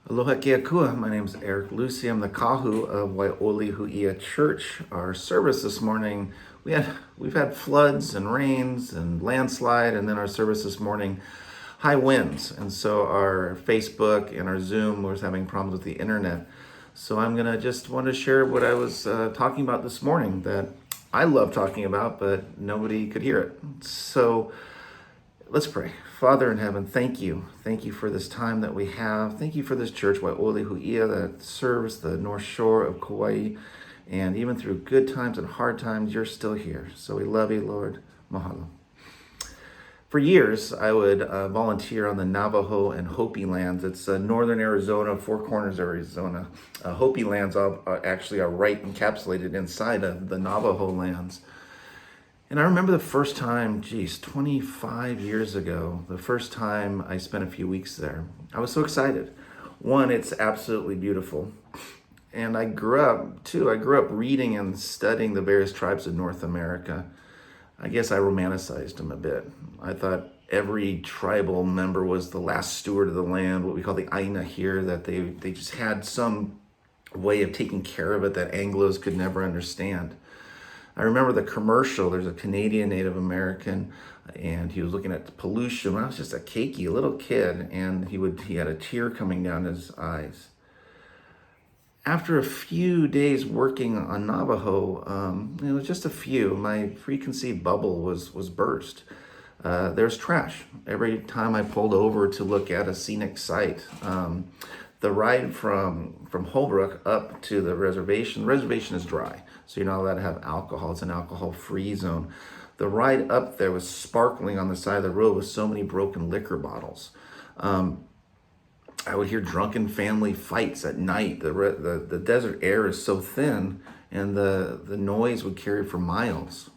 Aloha Keakua. My name is Eric Lucy. I'm the kahu of Waioli Huia Church. Our service this morning, we've had floods and rains and landslide, and then our service this morning, high winds. And so our Facebook and our Zoom was having problems with the internet. So I'm gonna just want to share what I was talking about this morning that I love talking about, but nobody could hear it. So let's pray. Father in heaven, thank you. Thank you for this time that we have. Thank you for this church, Waioli Huia, that serves the North Shore of Kauai. And even through good times and hard times, you're still here. So we love you, Lord. Mahalo. For years, I would volunteer on the Navajo and Hopi lands. It's northern Arizona, Four Corners, Arizona. Hopi lands actually are right encapsulated inside of the Navajo lands. And I remember the first time, 25 years ago, the first time I spent a few weeks there. I was so excited. One, it's absolutely beautiful. And I grew up reading and studying the various tribes of North America. I guess I romanticized them a bit. I thought every tribal member was the last steward of the land, what we call the Aina here, that they just had some way of taking care of it that Anglos could never understand. I remember the commercial. There's a Canadian Native American, and he was looking at the pollution. When I was just a cakey little kid, and he had a tear coming down his eyes. After a few days working on Navajo, it was just a few, my preconceived bubble was burst. There's trash. Every time I pulled over to look at a scenic site, the ride from Holbrook up to the reservation is dry, so you're not allowed to have alcohol. It's an alcohol-free zone. The ride up there was sparkling on the side of the road with so many broken liquor bottles. I would hear drunken family fights at night. The desert air is so thin, and the noise would carry for miles.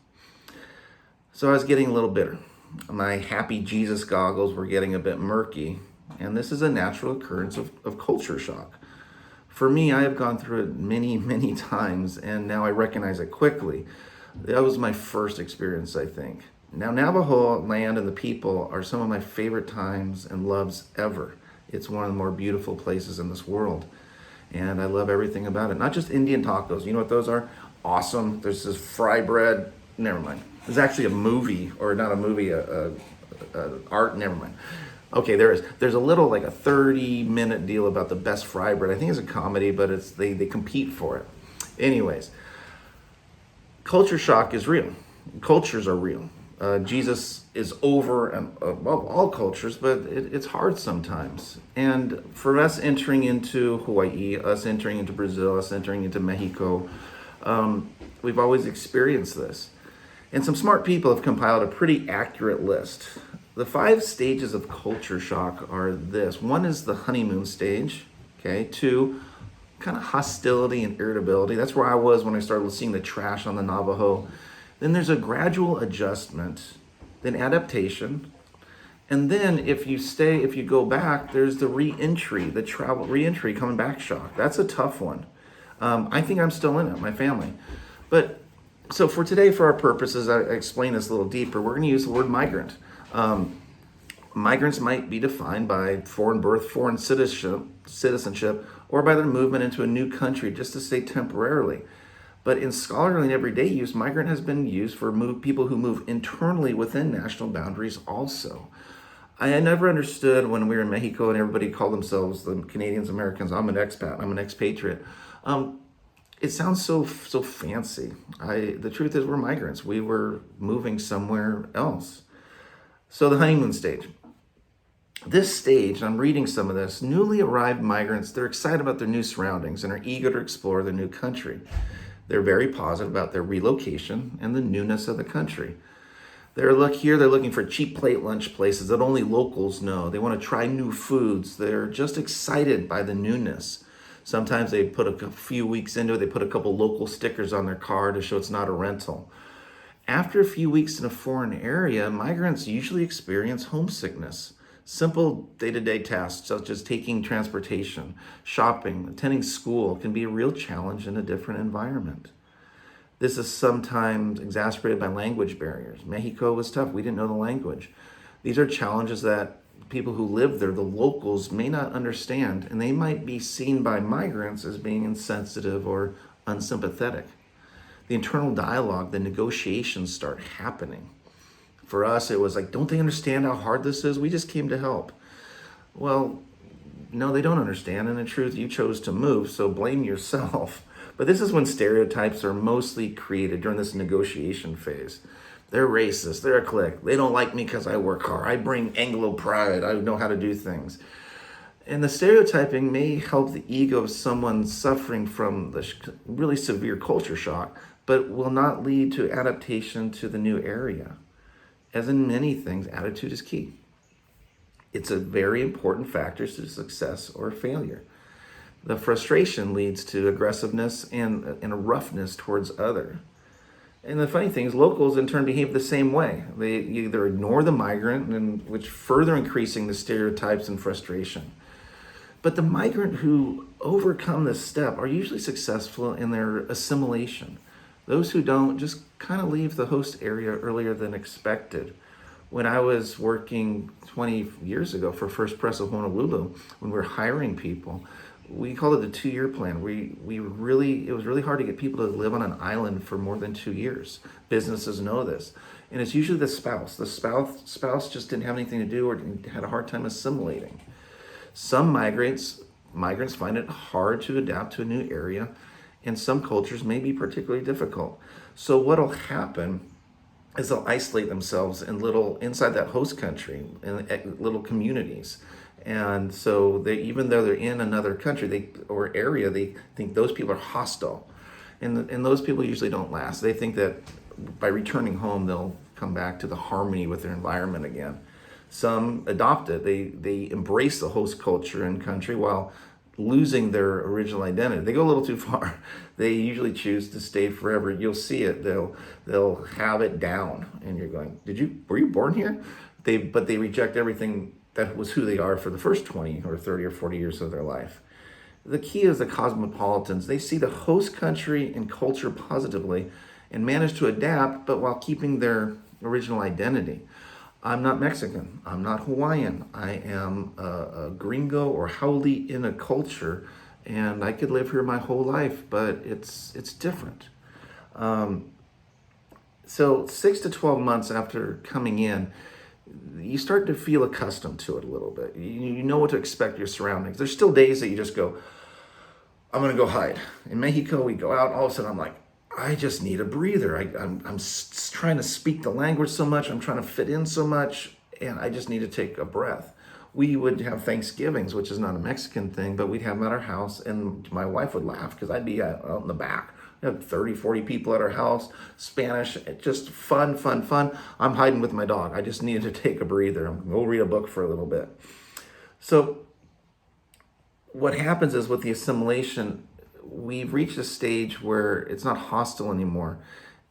So I was getting a little bitter. My happy Jesus goggles were getting a bit murky, and this is a natural occurrence of culture shock. For me, I have gone through it many, many times, and now I recognize it quickly. That was my first experience, I think. Now, Navajo land and the people are some of my favorite times and loves ever. It's one of the more beautiful places in this world, and I love everything about it. Not just Indian tacos. You know what those are? Awesome. There's this fry bread. Never mind. There's actually a movie, or not a movie, art. Never mind. Okay, there's a little, like a 30-minute deal about the best fry bread. I think it's a comedy, but they compete for it. Anyways, culture shock is real. Cultures are real. Jesus is over and above all cultures, but it's hard sometimes. And for us entering into Hawaii, us entering into Brazil, us entering into Mexico, we've always experienced this. And some smart people have compiled a pretty accurate list. The 5 stages of culture shock are this. 1 is the honeymoon stage, okay? 2, kind of hostility and irritability. That's where I was when I started seeing the trash on the Navajo. Then there's a gradual adjustment, then adaptation. And then if you go back, there's the the travel re-entry, coming back shock. That's a tough one. I think I'm still in it, my family. But so for today, for our purposes, I explain this a little deeper. We're gonna use the word migrant. Migrants might be defined by foreign birth, foreign citizenship, or by their movement into a new country, just to say temporarily. But in scholarly and everyday use, migrant has been used for people who move internally within national boundaries also. I never understood when we were in Mexico and everybody called themselves, the Canadians, Americans, I'm an expat, I'm an expatriate. It sounds so fancy. The truth is we're migrants. We were moving somewhere else. So the honeymoon stage. This stage, I'm reading some of this, newly arrived migrants, they're excited about their new surroundings and are eager to explore their new country. They're very positive about their relocation and the newness of the country. They're looking for cheap plate lunch places that only locals know. They want to try new foods. They're just excited by the newness. Sometimes they put a few weeks into it, they put a couple local stickers on their car to show it's not a rental. After a few weeks in a foreign area, migrants usually experience homesickness. Simple day-to-day tasks such as taking transportation, shopping, attending school can be a real challenge in a different environment. This is sometimes exacerbated by language barriers. Mexico was tough. We didn't know the language. These are challenges that people who live there, the locals, may not understand, and they might be seen by migrants as being insensitive or unsympathetic. The internal dialogue, the negotiations start happening. For us, it was like, don't they understand how hard this is? We just came to help. Well, no, they don't understand. And in truth, you chose to move, so blame yourself. But this is when stereotypes are mostly created during this negotiation phase. They're racist, they're a clique. They don't like me because I work hard. I bring Anglo pride, I know how to do things. And the stereotyping may help the ego of someone suffering from the really severe culture shock, but will not lead to adaptation to the new area. As in many things, attitude is key. It's a very important factor to success or failure. The frustration leads to aggressiveness and a roughness towards others. And the funny thing is, locals in turn behave the same way. They either ignore the migrant, and which further increasing the stereotypes and frustration. But the migrant who overcome this step are usually successful in their assimilation. Those who don't just kind of leave the host area earlier than expected. When I was working 20 years ago for First Press of Honolulu, when we were hiring people, we called it the 2-year plan. It was really hard to get people to live on an island for more than 2 years. Businesses know this. And it's usually the spouse. The spouse just didn't have anything to do or had a hard time assimilating. Some migrants find it hard to adapt to a new area, and some cultures may be particularly difficult. So what'll happen is they'll isolate themselves inside that host country, in little communities. And so even though they're in another country or area, they think those people are hostile. And those people usually don't last. They think that by returning home, they'll come back to the harmony with their environment again. Some adopt it. They embrace the host culture and country while losing their original identity. They go a little too far. They usually choose to stay forever. You'll see it. They'll have it down, and you're going, were you born here? But they reject everything that was who they are for the first 20 or 30 or 40 years of their life. The key is the cosmopolitans. They see the host country and culture positively and manage to adapt, but while keeping their original identity. I'm not Mexican. I'm not Hawaiian. I am a gringo or haole in a culture, and I could live here my whole life, but it's different. So 6 to 12 months after coming in, you start to feel accustomed to it a little bit. You know what to expect your surroundings. There's still days that you just go, I'm going to go hide. In Mexico, we go out, all of a sudden I'm like, I just need a breather. I'm trying to speak the language so much. I'm trying to fit in so much, and I just need to take a breath. We would have Thanksgivings, which is not a Mexican thing, but we'd have them at our house, and my wife would laugh because I'd be out in the back. We had 30, 40 people at our house, Spanish, just fun. I'm hiding with my dog. I just needed to take a breather. I'm going to go read a book for a little bit. So what happens is with the assimilation, we've reached a stage where it's not hostile anymore,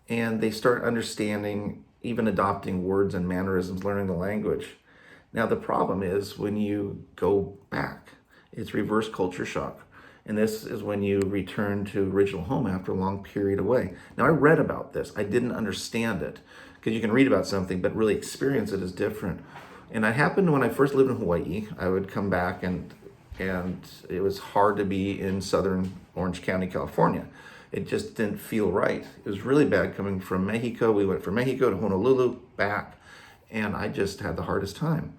and they start understanding, even adopting words and mannerisms, learning the language. Now, the problem is when you go back, it's reverse culture shock. And this is when you return to original home after a long period away. Now, I read about this. I didn't understand it, because you can read about something, but really experience it is different. And it happened when I first lived in Hawaii. I would come back, and it was hard to be in southern Orange County, California. It just didn't feel right. It was really bad coming from Mexico. We went from Mexico to Honolulu, back, and I just had the hardest time.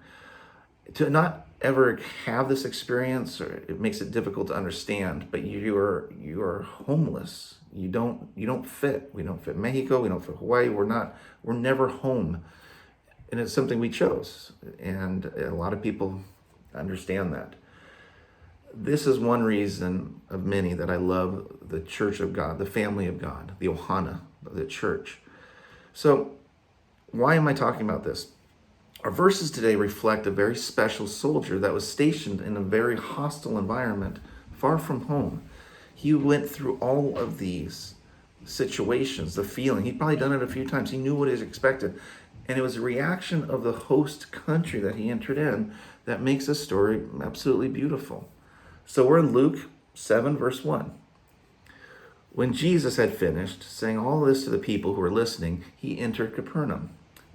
To not ever have this experience, or it makes it difficult to understand, but you are homeless. You don't fit. We don't fit Mexico, we don't fit Hawaii. We're never home. And it's something we chose. And a lot of people understand that. This is one reason of many that I love the Church of God, the family of God, the Ohana, the church. So why am I talking about this? Our verses today reflect a very special soldier that was stationed in a very hostile environment, far from home. He went through all of these situations, the feeling. He'd probably done it a few times. He knew what is expected. And it was a reaction of the host country that he entered in that makes this story absolutely beautiful. So we're in Luke 7, verse 1. When Jesus had finished saying all this to the people who were listening, he entered Capernaum.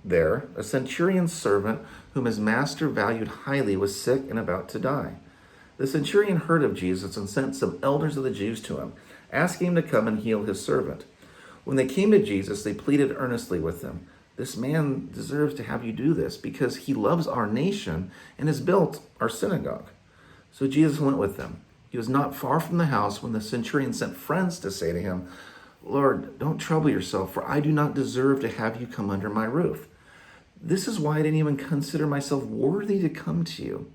there, a centurion's servant whom his master valued highly was sick and about to die. The centurion heard of Jesus and sent some elders of the Jews to him, asking him to come and heal his servant. When they came to Jesus, they pleaded earnestly with him, "This man deserves to have you do this because he loves our nation and has built our synagogue." So Jesus went with them. He was not far from the house when the centurion sent friends to say to him, "Lord, don't trouble yourself, for I do not deserve to have you come under my roof. This is why I didn't even consider myself worthy to come to you.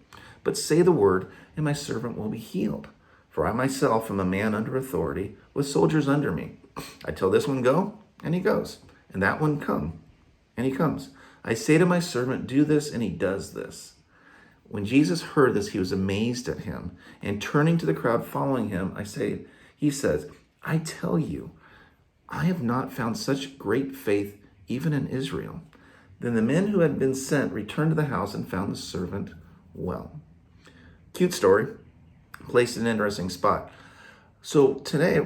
But say the word, and my servant will be healed. For I myself am a man under authority, with soldiers under me. I tell this one, go, and he goes, and that one, come, and he comes. I say to my servant, do this, and he does this." When Jesus heard this, he was amazed at him, and turning to the crowd following him, he says, "I tell you, I have not found such great faith even in Israel." Then the men who had been sent returned to the house and found the servant well. Cute story, placed in an interesting spot. So today,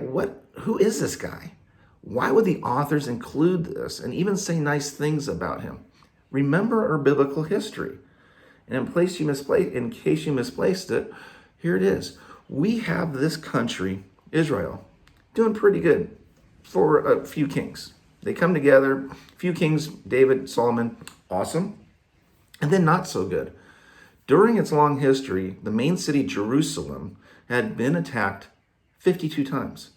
who is this guy? Why would the authors include this and even say nice things about him? Remember our biblical history. And in case you misplaced it, here it is. We have this country, Israel, doing pretty good for a few kings. They come together, a few kings, David, Solomon, awesome, and then not so good. During its long history, the main city, Jerusalem, had been attacked 52 times,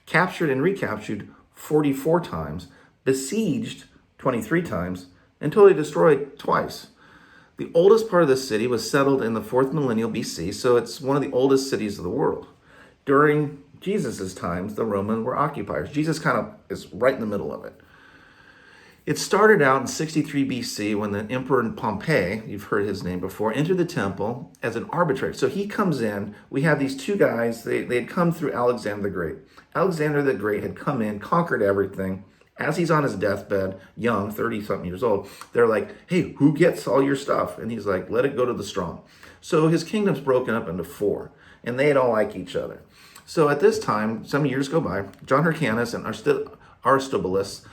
captured and recaptured 44 times, besieged 23 times, and totally destroyed twice. The oldest part of the city was settled in the 4th millennium BC, so it's one of the oldest cities of the world. During Jesus' times, the Romans were occupiers. Jesus kind of is right in the middle of it. It started out in 63 BC when the Emperor Pompey, you've heard his name before, entered the temple as an arbitrator. So he comes in, we have these two guys, they had come through Alexander the Great. Alexander the Great had come in, conquered everything. As he's on his deathbed, young, 30-something years old, they're like, "Hey, who gets all your stuff?" And he's like, "Let it go to the strong." So his kingdom's broken up into 4, and they don't like each other. So at this time, some years go by, John Hyrcanus and Aristobulus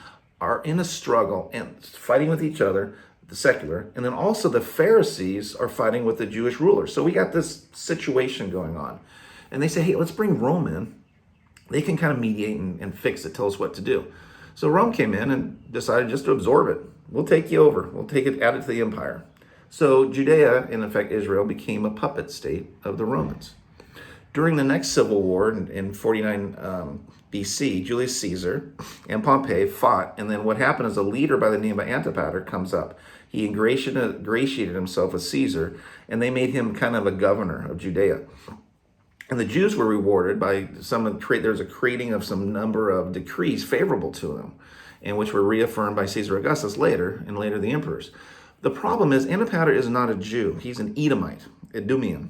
are in a struggle and fighting with each other, the secular, and then also the Pharisees are fighting with the Jewish rulers. So we got this situation going on. And they say, "Hey, let's bring Rome in. They can kind of mediate and fix it, tell us what to do." So Rome came in and decided just to absorb it. "We'll take you over. We'll take it, add it to the empire." So Judea, in effect Israel, became a puppet state of the Romans. During the next civil war in 49 BC, Julius Caesar and Pompey fought, and then what happened is a leader by the name of Antipater comes up. He ingratiated himself with Caesar, and they made him kind of a governor of Judea. And the Jews were rewarded by there's a creating of some number of decrees favorable to them, and which were reaffirmed by Caesar Augustus later, and later the emperors. The problem is Antipater is not a Jew. He's an Edomite, Edomian.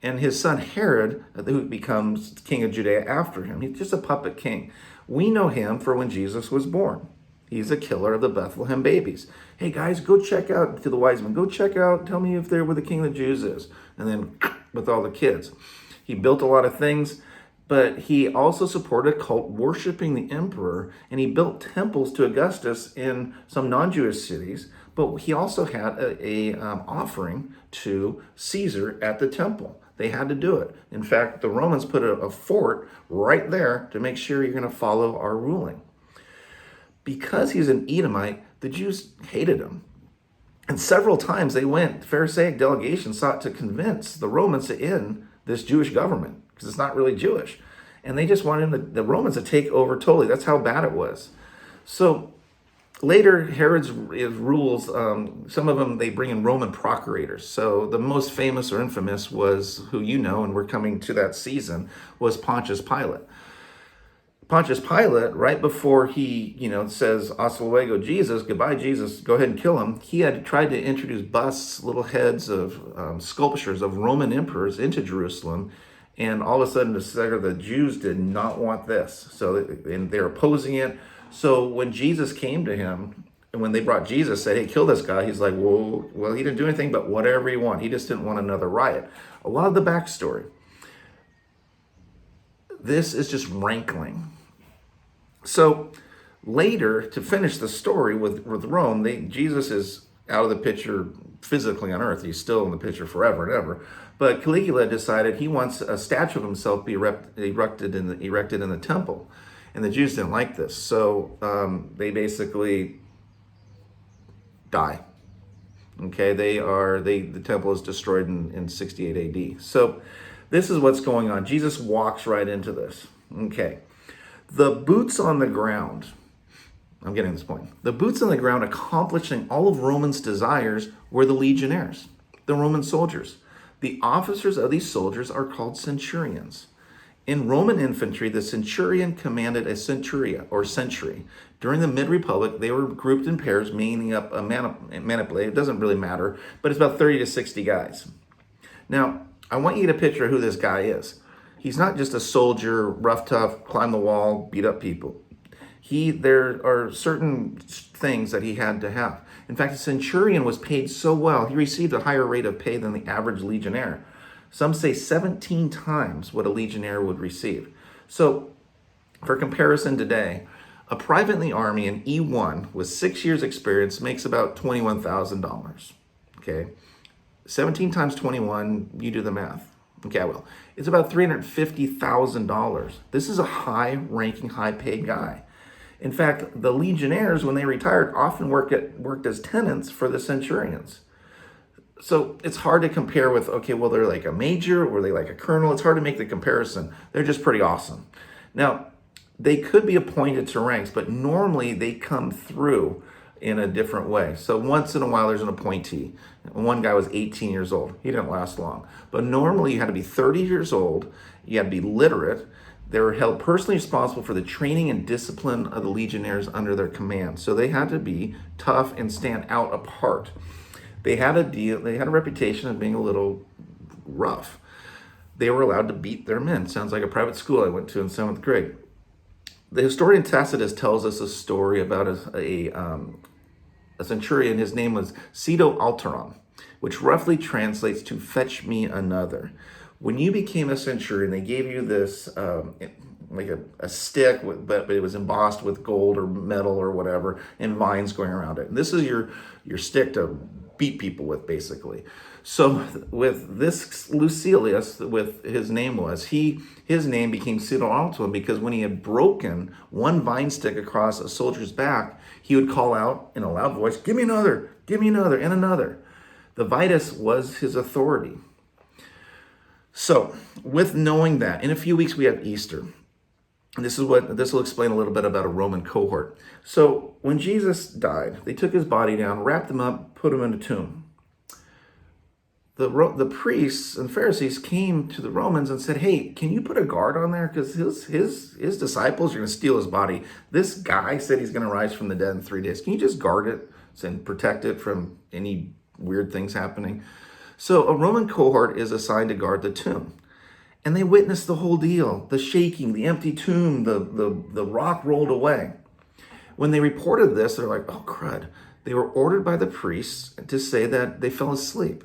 And his son Herod, who becomes king of Judea after him, he's just a puppet king. We know him for when Jesus was born. He's a killer of the Bethlehem babies. "Hey guys, go check out," to the wise men, "go check out, tell me if they're where the king of the Jews is." And then with all the kids. He built a lot of things, but he also supported a cult worshiping the emperor, and he built temples to Augustus in some non-Jewish cities, but he also had a offering to Caesar at the temple. They had to do it. In fact, the Romans put a fort right there to make sure you're going to follow our ruling. Because he's an Edomite, the Jews hated him. And several times Pharisaic delegations sought to convince the Romans to end this Jewish government, because it's not really Jewish. And they just wanted the Romans to take over totally. That's how bad it was. So later, Herod's rules, some of them, they bring in Roman procurators. So the most famous or infamous was, who you know, and we're coming to that season, was Pontius Pilate. Pontius Pilate, right before he, says, "Hasta luego, Jesus, goodbye, Jesus, go ahead and kill him," he had tried to introduce busts, little heads of sculptures of Roman emperors into Jerusalem. And all of a sudden, the Jews did not want this. And they're opposing it. So when Jesus came to him, and when they brought Jesus, said, "Hey, kill this guy," he's like, well, he didn't do anything, but whatever he wanted. He just didn't want another riot. A lot of the backstory. This is just rankling. So Later, to finish the story with Rome, Jesus is out of the picture physically on earth. He's still in the picture forever and ever. But Caligula decided he wants a statue of himself be erected in the temple. And the Jews didn't like this. So they basically die. Okay, the temple is destroyed in 68 AD. So this is what's going on. Jesus walks right into this. Okay. The boots on the ground, I'm getting this point. The boots on the ground accomplishing all of Romans' desires were the legionnaires, the Roman soldiers. The officers of these soldiers are called centurions. In Roman infantry, the centurion commanded a centuria or century. During the mid-republic, they were grouped in pairs, meaning up a manipulate. It doesn't really matter, but it's about 30 to 60 guys. Now, I want you to picture who this guy is. He's not just a soldier, rough, tough, climb the wall, beat up people. There are certain things that he had to have. In fact, the centurion was paid so well, he received a higher rate of pay than the average legionnaire. Some say 17 times what a legionnaire would receive. So, for comparison today, a private in the army, an E1 with 6 years experience, makes about $21,000. Okay? 17 times 21, you do the math. Okay, I will. It's about $350,000. This is a high-ranking, high-paid guy. In fact, the legionnaires, when they retired, often worked as tenants for the centurions. So it's hard to compare with, okay, well, they're like a major, or they like a colonel. It's hard to make the comparison. They're just pretty awesome. Now, they could be appointed to ranks, but normally they come through in a different way. So once in a while, there's an appointee. One guy was 18 years old. He didn't last long. But normally you had to be 30 years old. You had to be literate. They were held personally responsible for the training and discipline of the legionnaires under their command. So they had to be tough and stand out apart. They had a reputation of being a little rough. They were allowed to beat their men. Sounds like a private school I went to in 7th grade. The historian Tacitus tells us a story about a centurion. His name was Cito Alteron, which roughly translates to "fetch me another." When you became a centurion, they gave you this like a stick, but it was embossed with gold or metal or whatever, and vines going around it. And this is your stick to beat people with, basically. So with this Lucilius, with his name was, his name became Cito Alteron because when he had broken one vine stick across a soldier's back, he would call out in a loud voice, give me another, and another. The Vitus was his authority. So with knowing that, in a few weeks we have Easter. And this will explain a little bit about a Roman cohort. So when Jesus died, they took his body down, wrapped him up, put him in a tomb. The priests and Pharisees came to the Romans and said, hey, can you put a guard on there? Because his disciples are going to steal his body. This guy said he's going to rise from the dead in 3 days. Can you just guard it and protect it from any weird things happening? So a Roman cohort is assigned to guard the tomb. And they witnessed the whole deal, the shaking, the empty tomb, the rock rolled away. When they reported this, they're like, oh, crud. They were ordered by the priests to say that they fell asleep.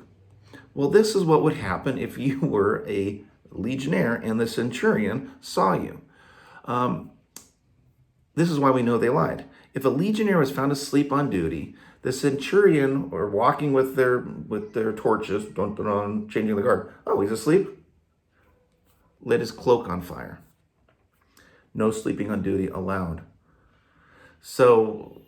Well, this is what would happen if you were a legionnaire and the centurion saw you. This is why we know they lied. If a legionnaire was found asleep on duty, the centurion, or walking with their torches, changing the guard, oh, he's asleep, lit his cloak on fire. No sleeping on duty allowed. So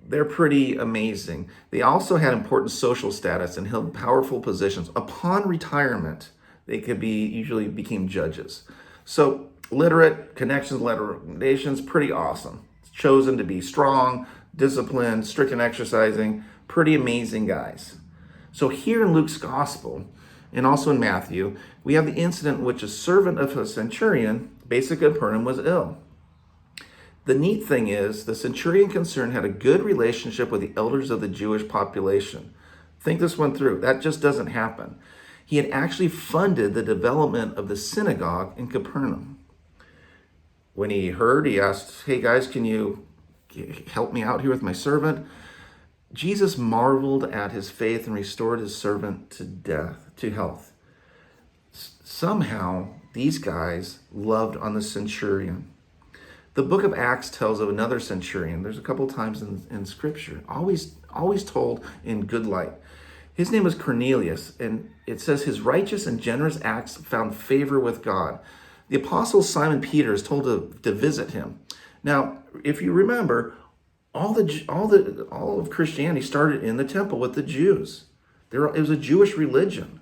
they're pretty amazing. They also had important social status and held powerful positions. Upon retirement, they usually became judges. So literate, connections, recommendations, pretty awesome. Chosen to be strong, disciplined, strict in exercising, pretty amazing guys. So here in Luke's gospel, and also in Matthew, we have the incident in which a servant of a centurion, basic Capernaum, was ill. The neat thing is, the centurion concerned had a good relationship with the elders of the Jewish population. Think this one through. That just doesn't happen. He had actually funded the development of the synagogue in Capernaum. When he heard, he asked, hey guys, can you help me out here with my servant? Jesus marveled at his faith and restored his servant to health. Somehow, these guys loved on the centurion. The book of Acts tells of another centurion. There's a couple times in Scripture, always told in good light. His name was Cornelius, and it says his righteous and generous acts found favor with God. The apostle Simon Peter is told to visit him. Now, if you remember, all of Christianity started in the temple with the Jews. It was a Jewish religion.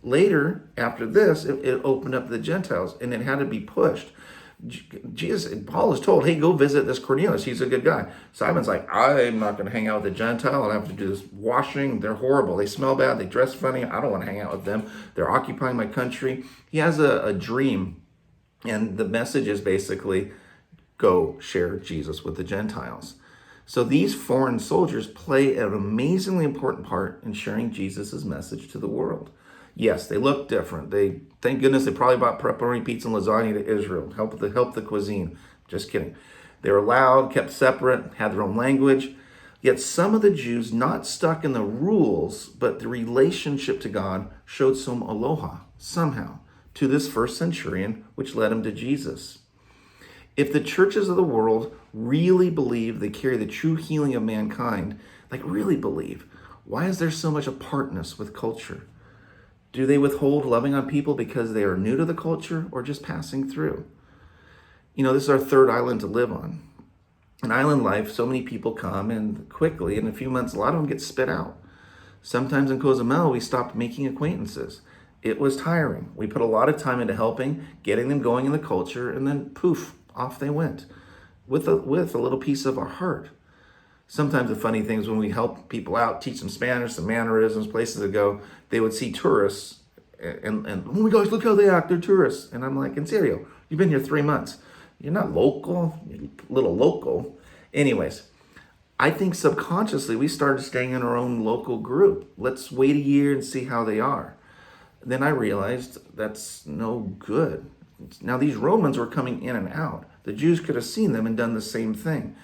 Later, after this, it opened up to the Gentiles, and it had to be pushed. Paul is told, hey, go visit this Cornelius. He's a good guy. Simon's like, I'm not going to hang out with a Gentile. I have to do this washing. They're horrible. They smell bad. They dress funny. I don't want to hang out with them. They're occupying my country. He has a dream, and the message is basically, go share Jesus with the Gentiles. So these foreign soldiers play an amazingly important part in sharing Jesus' message to the world. Yes, they look different. Thank goodness they probably bought pepperoni pizza and lasagna to Israel. Help the cuisine. Just kidding. They were loud, kept separate, had their own language. Yet some of the Jews, not stuck in the rules, but the relationship to God, showed some aloha, somehow, to this first centurion, which led him to Jesus. If the churches of the world really believe they carry the true healing of mankind, like really believe, why is there so much apartness with culture? Do they withhold loving on people because they are new to the culture or just passing through? This is our third island to live on. In island life, so many people come, and quickly, in a few months, a lot of them get spit out. Sometimes in Cozumel, we stopped making acquaintances. It was tiring. We put a lot of time into helping, getting them going in the culture, and then poof, off they went with a little piece of our heart. Sometimes the funny thing is when we help people out, teach them Spanish, some mannerisms, places to go, they would see tourists and oh my gosh, look how they act, they're tourists. And I'm like, in serio, you've been here 3 months. You're not local, you're a little local. Anyways, I think subconsciously we started staying in our own local group. Let's wait a year and see how they are. Then I realized that's no good. Now these Romans were coming in and out. The Jews could have seen them and done the same thing.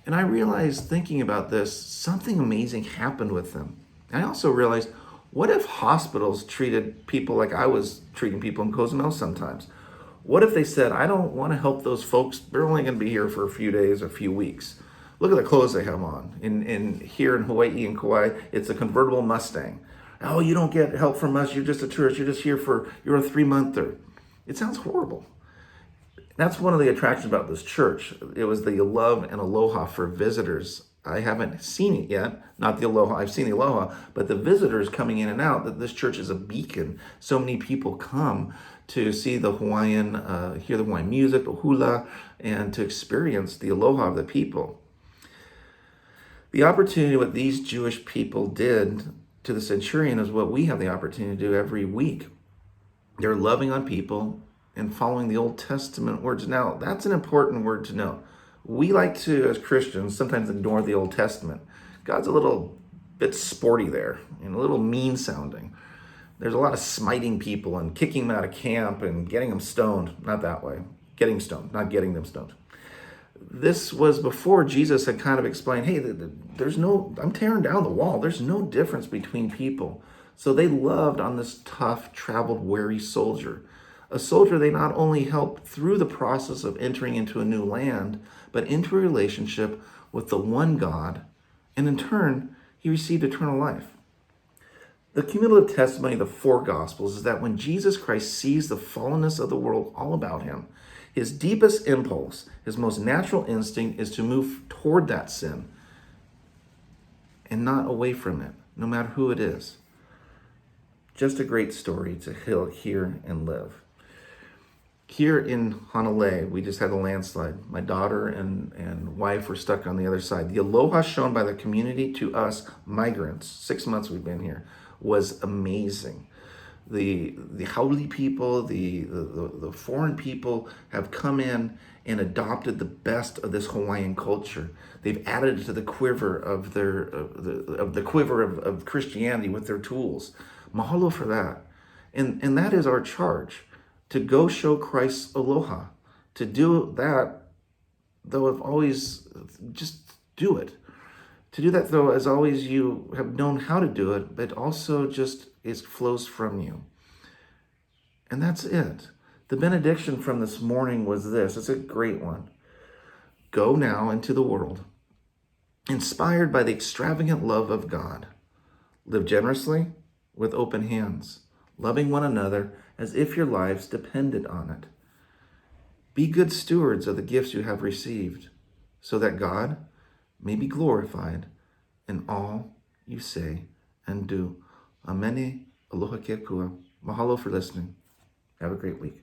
And I realized, thinking about this, something amazing happened with them. And I also realized, what if hospitals treated people like I was treating people in Cozumel sometimes? What if they said, I don't want to help those folks, they're only going to be here for a few days, a few weeks. Look at the clothes they have on. Here in Hawaii and Kauai, it's a convertible Mustang. Oh, you don't get help from us, you're just a tourist, you're a 3-monther. It sounds horrible. That's one of the attractions about this church. It was the love and aloha for visitors. I haven't seen it yet, not the aloha, I've seen the aloha, but the visitors coming in and out, that this church is a beacon. So many people come to see the Hawaiian, hear the Hawaiian music, the hula, and to experience the aloha of the people. The opportunity, what these Jewish people did to the centurion, is what we have the opportunity to do every week. They're loving on people and following the Old Testament words. Now, that's an important word to know. We like to, as Christians, sometimes ignore the Old Testament. God's a little bit sporty there and a little mean sounding. There's a lot of smiting people and kicking them out of camp and getting them stoned. Not that way. Getting stoned, not getting them stoned. This was before Jesus had kind of explained, hey, I'm tearing down the wall. There's no difference between people. So they loved on this tough, traveled, weary soldier. A soldier they not only helped through the process of entering into a new land, but into a relationship with the one God, and in turn, he received eternal life. The cumulative testimony of the 4 Gospels is that when Jesus Christ sees the fallenness of the world all about him, his deepest impulse, his most natural instinct, is to move toward that sin and not away from it, no matter who it is. Just a great story to hear and live. Here in Honolulu, we just had a landslide. My daughter and wife were stuck on the other side. The aloha shown by the community to us migrants, 6 months we've been here, was amazing. The haole people, the foreign people have come in and adopted the best of this Hawaiian culture. They've added it to the quiver of of Christianity with their tools. Mahalo for that. And that is our charge, to go show Christ's aloha. To do that, though, I've always just do it. To do that, though, as always, you have known how to do it, but also just it flows from you. And that's it. The benediction from this morning was this. It's a great one. Go now into the world, inspired by the extravagant love of God. Live generously with open hands, loving one another as if your lives depended on it. Be good stewards of the gifts you have received, so that God may be glorified in all you say and do. Amene, aloha ke kua. Mahalo for listening. Have a great week.